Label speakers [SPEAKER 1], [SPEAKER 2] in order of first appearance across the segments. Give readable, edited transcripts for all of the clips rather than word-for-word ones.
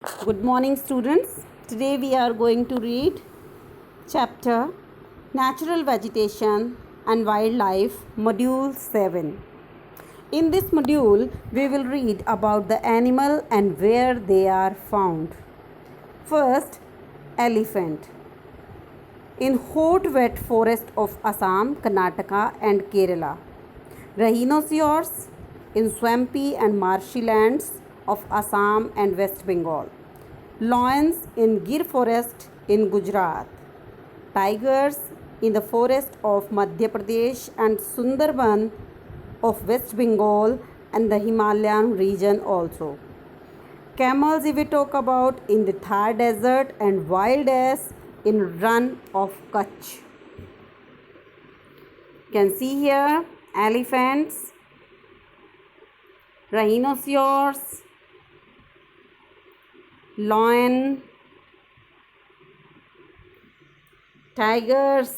[SPEAKER 1] Good morning, students. Today we are going to read chapter Natural Vegetation and Wildlife, Module 7. In this module, we will read about the animal and where they are found. First, elephant. In hot wet forest of Assam, Karnataka and Kerala. Rhinoceros in swampy and marshy lands of Assam and West Bengal. Lions in Gir forest in Gujarat. Tigers in the forest of Madhya Pradesh and Sundarban of West Bengal and the Himalayan region also. Camels, if we talk about, in the Thar desert, and wild ass in Run of Kutch. You can see here elephants, rhinoceros, lion, tigers.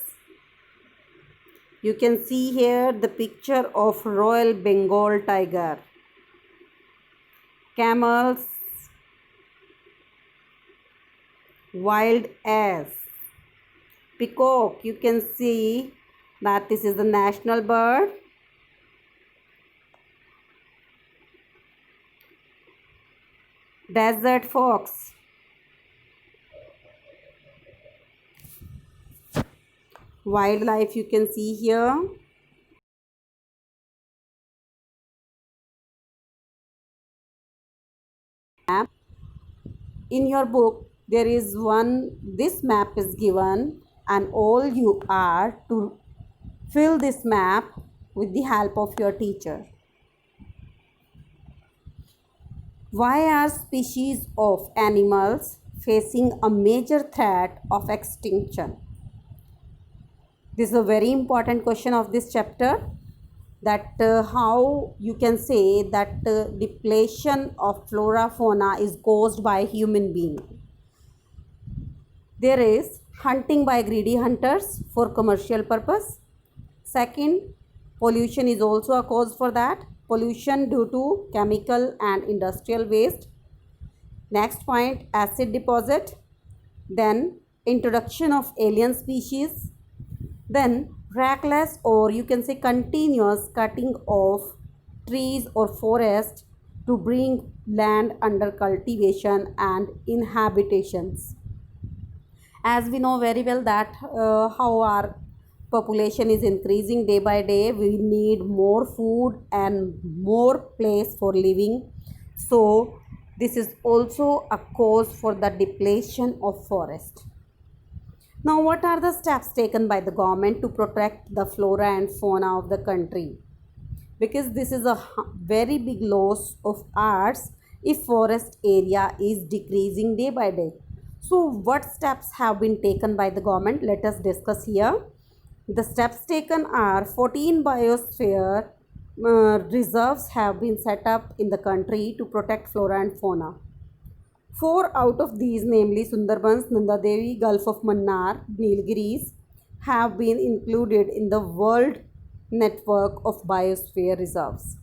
[SPEAKER 1] You can see here the picture of Royal Bengal tiger, camels, wild ass, peacock. You can see that this is the national bird. Desert fox, wildlife you can see here. In your book there is this map is given, and all you are to fill this map with the help of your teacher. Why are species of animals facing a major threat of extinction? This is a very important question of this chapter, that how you can say that depletion of flora fauna is caused by human being. There is hunting by greedy hunters for commercial purpose. Second, pollution is also a cause for that. Pollution due to chemical and industrial waste. Next point, acid deposit. Then introduction of alien species. Then reckless, or you can say continuous, cutting of trees or forest to bring land under cultivation and inhabitations. As we know very well that how our population is increasing day by day, we need more food and more place for living. So this is also a cause for the depletion of forest. Now, what are the steps taken by the government to protect the flora and fauna of the country? Because this is a very big loss of ours if forest area is decreasing day by day. So, what steps have been taken by the government? Let us discuss here. The steps taken are 14 biosphere reserves have been set up in the country to protect flora and fauna. 4 out of these, namely Sundarbans, Nanda Devi, Gulf of Mannar, Nilgiris, have been included in the World Network of Biosphere Reserves.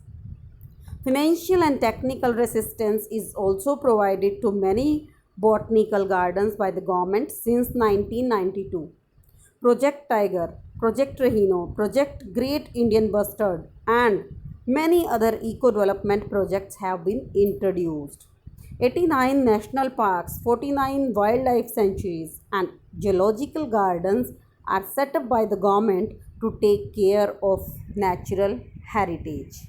[SPEAKER 1] Financial and technical assistance is also provided to many botanical gardens by the government since 1992. Project Tiger, Project Rhino, Project Great Indian Bustard, and many other eco-development projects have been introduced. 89 national parks, 49 wildlife sanctuaries, and geological gardens are set up by the government to take care of natural heritage.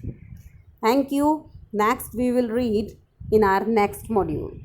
[SPEAKER 1] Thank you. Next, we will read in our next module.